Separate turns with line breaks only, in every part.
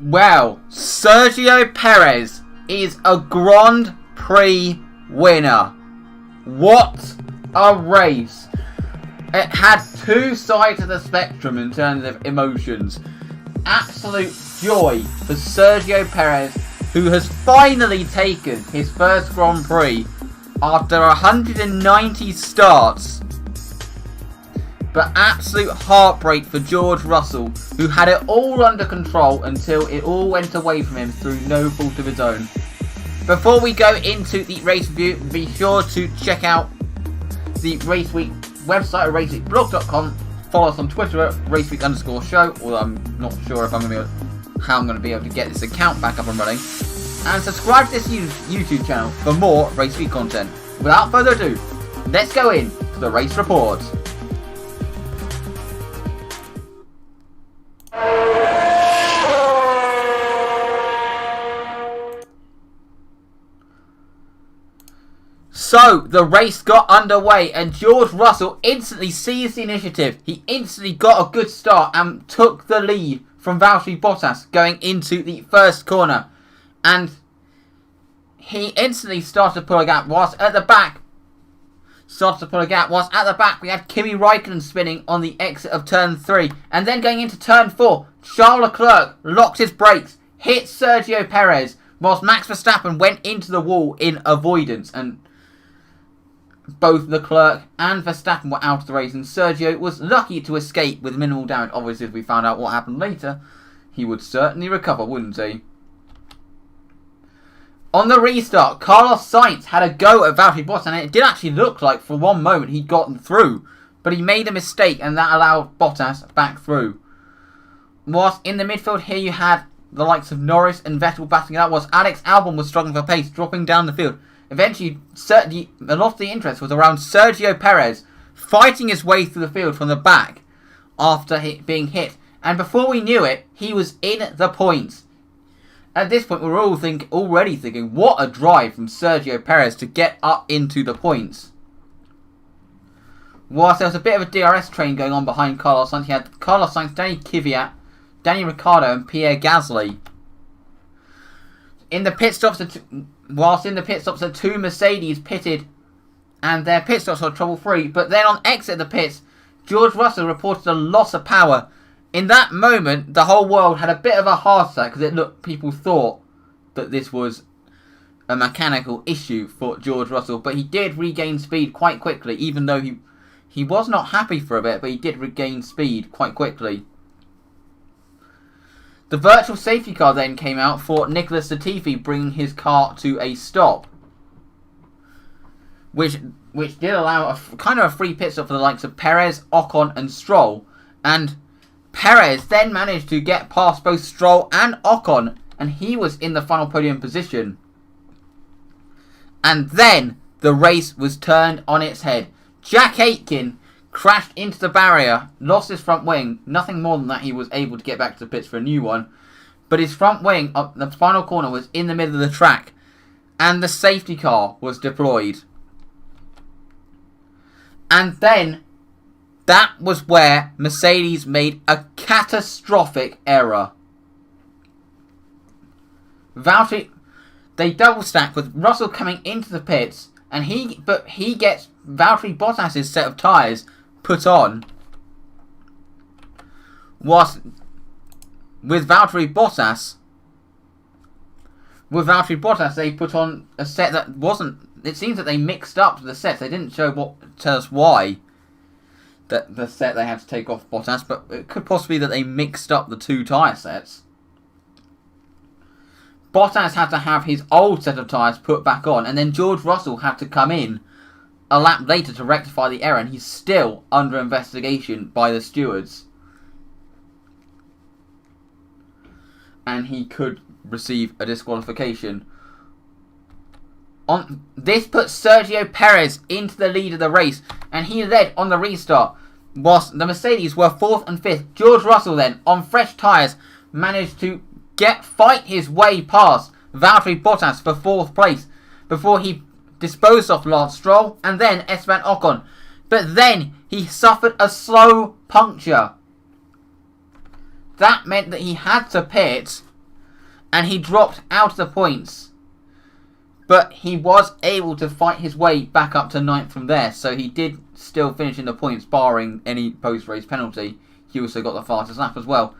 Well, Sergio Perez is a Grand Prix winner. What a race. It had two sides of the spectrum in terms of emotions. Absolute joy for Sergio Perez, who has finally taken his first Grand Prix after 190 starts. But absolute heartbreak for George Russell, who had it all under control until it all went away from him through no fault of his own. Before we go into the race review, be sure to check out the RaceWeek website at raceweekblog.com. Follow us on Twitter at raceweek_show, although I'm not sure if how I'm going to be able to get this account back up and running. And subscribe to this YouTube channel for more Race Week content. Without further ado, let's go in to the race report. So, the race got underway and George Russell instantly seized the initiative. He instantly got a good start and took the lead from Valtteri Bottas going into the first corner. And he instantly started to pull a gap whilst at the back. Whilst at the back we had Kimi Räikkönen spinning on the exit of turn 3. And then going into turn 4, Charles Leclerc locked his brakes, hit Sergio Perez, whilst Max Verstappen went into the wall in avoidance. And both Leclerc and Verstappen were out of the race, and Sergio was lucky to escape with minimal damage. Obviously, if we found out what happened later, he would certainly recover, wouldn't he? On the restart, Carlos Sainz had a go at Valtteri Bottas, and it did actually look like for one moment he'd gotten through, but he made a mistake, and that allowed Bottas back through. Whilst in the midfield here you had the likes of Norris and Vettel battling it out, whilst Alex Albon was struggling for pace, dropping down the field. Eventually, certainly, a lot of the interest was around Sergio Perez fighting his way through the field from the back after being hit. And before we knew it, he was in the points. At this point, we were all already thinking, what a drive from Sergio Perez to get up into the points. Whilst there was a bit of a DRS train going on behind Carlos Sainz, he had Carlos Sainz, Danny Kvyat, Danny Ricciardo and Pierre Gasly. Whilst in the pit stops, the two Mercedes pitted, and their pit stops were trouble-free. But then on exit of the pits, George Russell reported a loss of power. In that moment, the whole world had a bit of a heart attack because people thought that this was a mechanical issue for George Russell. But he did regain speed quite quickly, even though he was not happy for a bit, but he did regain speed quite quickly. The virtual safety car then came out for Nicholas Latifi, bringing his car to a stop, which did allow a free pit stop for the likes of Perez, Ocon and Stroll. And Perez then managed to get past both Stroll and Ocon, and he was in the final podium position. And then the race was turned on its head. Jack Aitken crashed into the barrier, lost his front wing. Nothing more than that, he was able to get back to the pits for a new one. But his front wing, the final corner, was in the middle of the track. And the safety car was deployed. And then, that was where Mercedes made a catastrophic error. They double stack with Russell coming into the pits. And he gets Valtteri Bottas' set of tyres put on. Whilst with Valtteri Bottas, they put on a set that wasn't. It seems that they mixed up the sets. They didn't tell us why that the set they had to take off Bottas, but it could possibly be that they mixed up the two tyre sets. Bottas had to have his old set of tyres put back on, and then George Russell had to come in a lap later to rectify the error, and he's still under investigation by the stewards. And he could receive a disqualification. This puts Sergio Perez into the lead of the race, and he led on the restart, whilst the Mercedes were 4th and 5th. George Russell then, on fresh tyres, managed to fight his way past Valtteri Bottas for 4th place before he disposed of Lance Stroll and then Esteban Ocon. But then he suffered a slow puncture. That meant that he had to pit, and he dropped out of the points. But he was able to fight his way back up to 9th from there, so he did still finish in the points, barring any post-race penalty. He also got the fastest lap as well.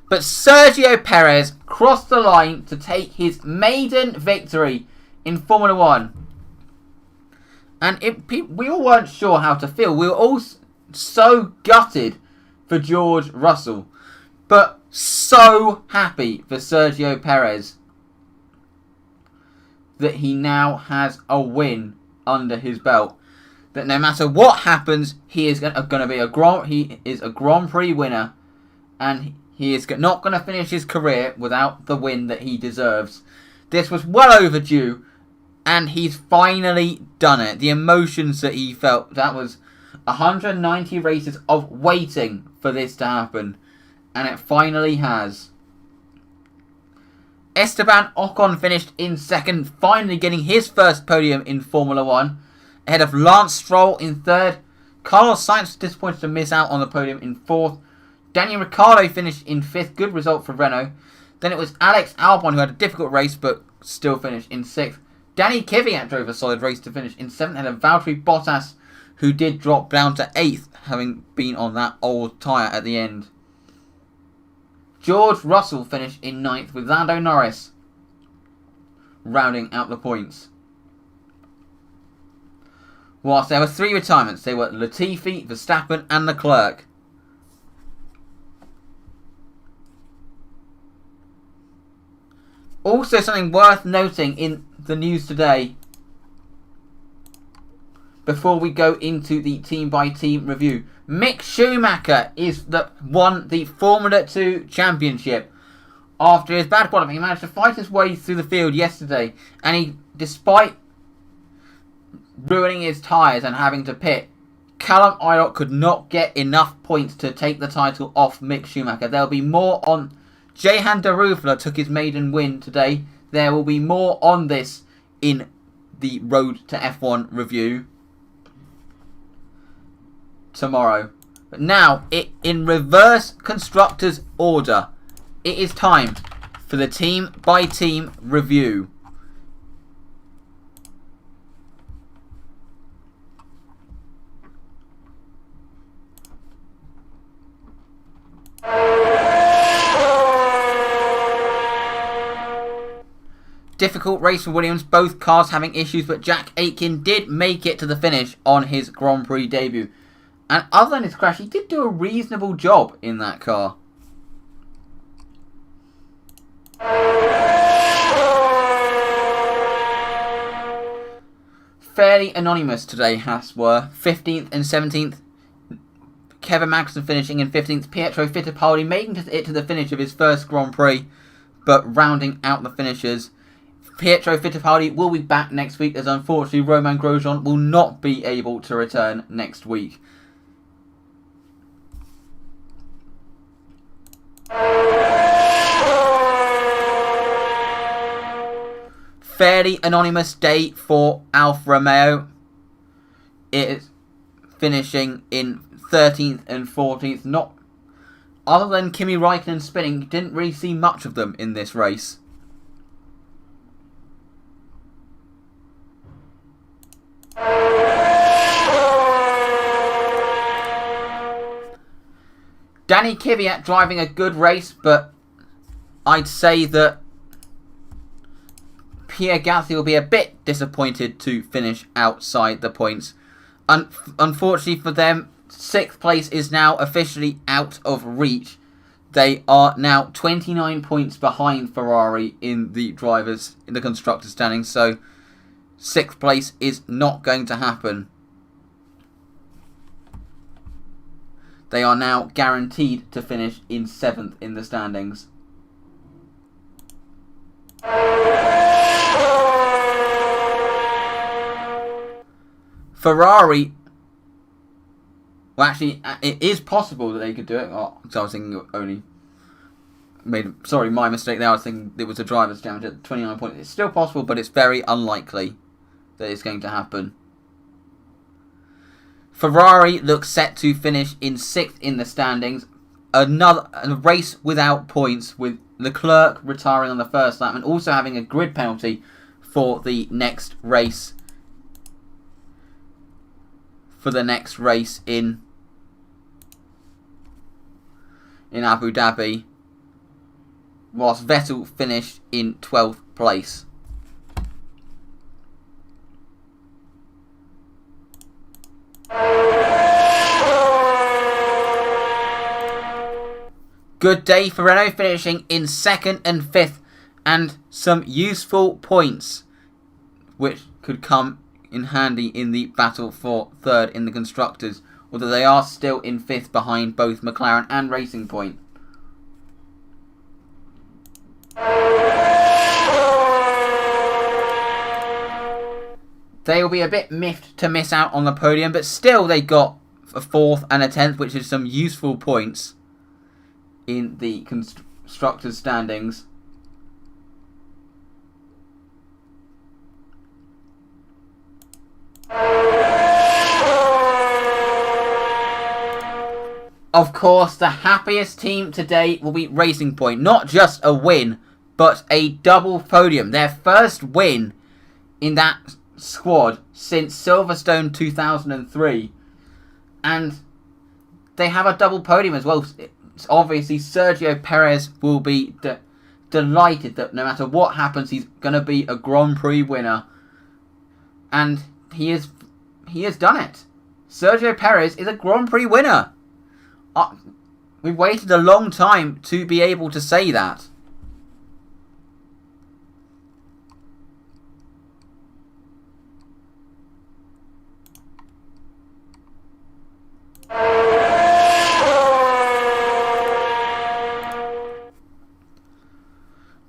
But Sergio Perez crossed the line to take his maiden victory in Formula 1. And we all weren't sure how to feel. We were all so gutted for George Russell, but so happy for Sergio Perez that he now has a win under his belt. That no matter what happens, he is going to be a Grand Prix winner, and he is not going to finish his career without the win that he deserves. This was well overdue, and he's finally done it. The emotions that he felt, that was 190 races of waiting for this to happen, and it finally has. Esteban Ocon finished in 2nd, finally getting his first podium in Formula 1, ahead of Lance Stroll in 3rd. Carlos Sainz was disappointed to miss out on the podium in 4th. Daniel Ricciardo finished in 5th, good result for Renault. Then it was Alex Albon who had a difficult race but still finished in 6th. Danny Kvyat drove a solid race to finish in 7th, and Valtteri Bottas, who did drop down to 8th, having been on that old tyre at the end. George Russell finished in 9th, with Lando Norris rounding out the points. Whilst there were 3 retirements, they were Latifi, Verstappen and Leclerc. Also, something worth noting in the news today, before we go into the team-by-team review. Mick Schumacher won the Formula 2 Championship. After his bad qualifying, he managed to fight his way through the field yesterday, and despite ruining his tyres and having to pit, Callum Ilott could not get enough points to take the title off Mick Schumacher. There'll be more on... Jehan Darufla took his maiden win today. There will be more on this in the Road to F1 review tomorrow. But now, in reverse constructors order, it is time for the team-by-team review. Difficult race for Williams, both cars having issues, but Jack Aitken did make it to the finish on his Grand Prix debut. And other than his crash, he did do a reasonable job in that car. Fairly anonymous today, Haas were. 15th and 17th. Kevin Magnussen finishing in 15th. Pietro Fittipaldi making it to the finish of his first Grand Prix, but rounding out the finishers. Pietro Fittipaldi will be back next week, as unfortunately Romain Grosjean will not be able to return next week. Fairly anonymous day for Alfa Romeo. It is finishing in 13th and 14th. Not other than Kimi Raikkonen spinning, didn't really see much of them in this race. Danny Kvyat driving a good race, but I'd say that Pierre Gasly will be a bit disappointed to finish outside the points. Unfortunately for them, 6th place is now officially out of reach. They are now 29 points behind Ferrari in the constructors standings, so 6th place is not going to happen. They are now guaranteed to finish in 7th in the standings. Ferrari, well, actually, it is possible that they could do it. Oh, so I was thinking my mistake there. I was thinking it was a driver's damage at 29 points. It's still possible, but it's very unlikely that it's going to happen. Ferrari looks set to finish in 6th in the standings. a race without points, with Leclerc retiring on the first lap and also having a grid penalty for the next race. In Abu Dhabi, whilst Vettel finished in 12th place. Good day for Renault, finishing in 2nd and 5th, and some useful points which could come in handy in the battle for 3rd in the Constructors, although they are still in 5th behind both McLaren and Racing Point. They will be a bit miffed to miss out on the podium, but still they got a 4th and a 10th, which is some useful points in the Constructors' standings. Of course, the happiest team today will be Racing Point. Not just a win, but a double podium. Their first win in that squad since Silverstone 2003. And they have a double podium as well. Obviously, Sergio Perez will be delighted that no matter what happens, he's going to be a Grand Prix winner. And he has done it. Sergio Perez is a Grand Prix winner. We've waited a long time to be able to say that.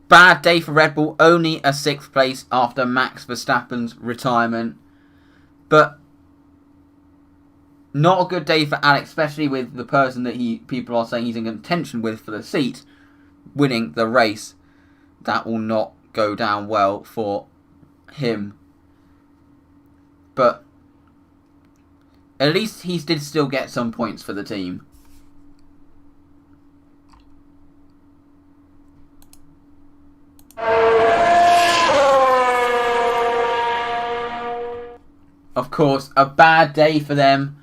Bad day for Red Bull, only a 6th place after Max Verstappen's retirement. But not a good day for Alex, especially with the person that people are saying he's in contention with for the seat winning the race. That will not go down well for him. But at least he did still get some points for the team. Of course, a bad day for them.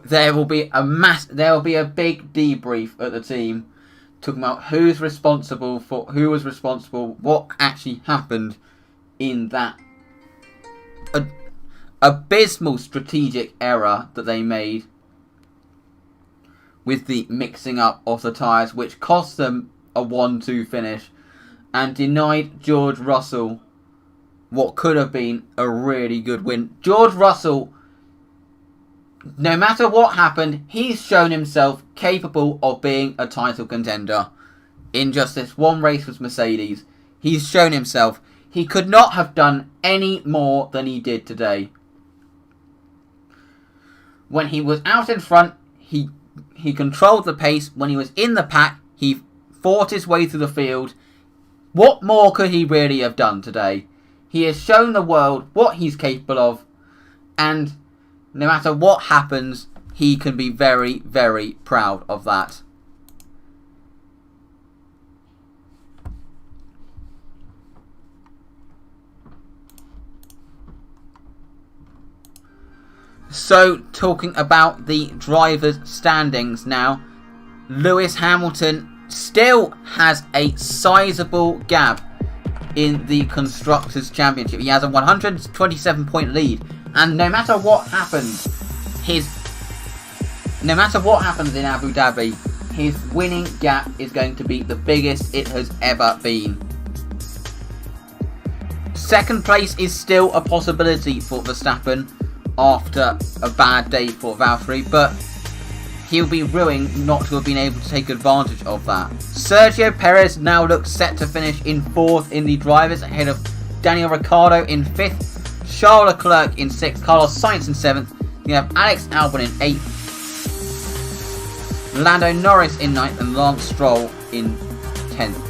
There will be a big debrief at the team, talking about who was responsible, what actually happened in that abysmal strategic error that they made with the mixing up of the tyres, which cost them a 1-2 finish and denied George Russell what could have been a really good win. George Russell, no matter what happened, he's shown himself capable of being a title contender. In just this one race with Mercedes, he's shown himself. He could not have done any more than he did today. When he was out in front, he controlled the pace. When he was in the pack, he fought his way through the field. What more could he really have done today? He has shown the world what he's capable of, and no matter what happens, he can be very, very proud of that. So, talking about the drivers' standings now, Lewis Hamilton still has a sizable gap in the Constructors' Championship. He has a 127-point lead, and no matter what happens in Abu Dhabi, his winning gap is going to be the biggest it has ever been. Second place is still a possibility for Verstappen after a bad day for Valtteri, but he'll be ruined not to have been able to take advantage of that. Sergio Perez now looks set to finish in 4th in the drivers, ahead of Daniel Ricciardo in 5th, Charles Leclerc in 6th, Carlos Sainz in 7th, you have Alex Albon in 8th, Lando Norris in 9th, and Lance Stroll in 10th.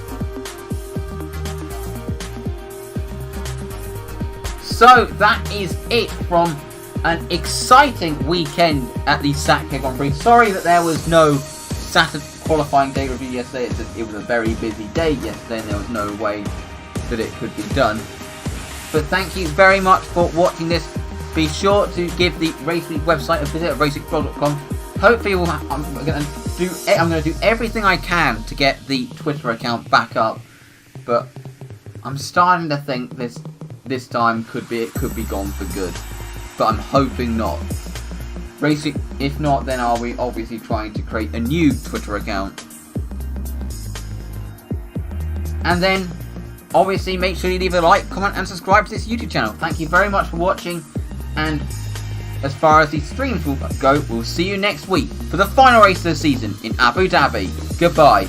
So that is it from an exciting weekend at the Sakhir Grand Prix. Sorry that there was no qualifying day review yesterday. It was a very busy day yesterday and there was no way that it could be done. But thank you very much for watching this. Be sure to give the RaceWeek website a visit at raceweekblog.com. Hopefully I'm going to do everything I can to get the Twitter account back up. But I'm starting to think this time it could be gone for good. But I'm hoping not. RaceWeek, if not, then are we obviously trying to create a new Twitter account. And then obviously make sure you leave a like, comment and subscribe to this YouTube channel. Thank you very much for watching, and as far as these streams will go, we'll see you next week for the final race of the season in Abu Dhabi. Goodbye.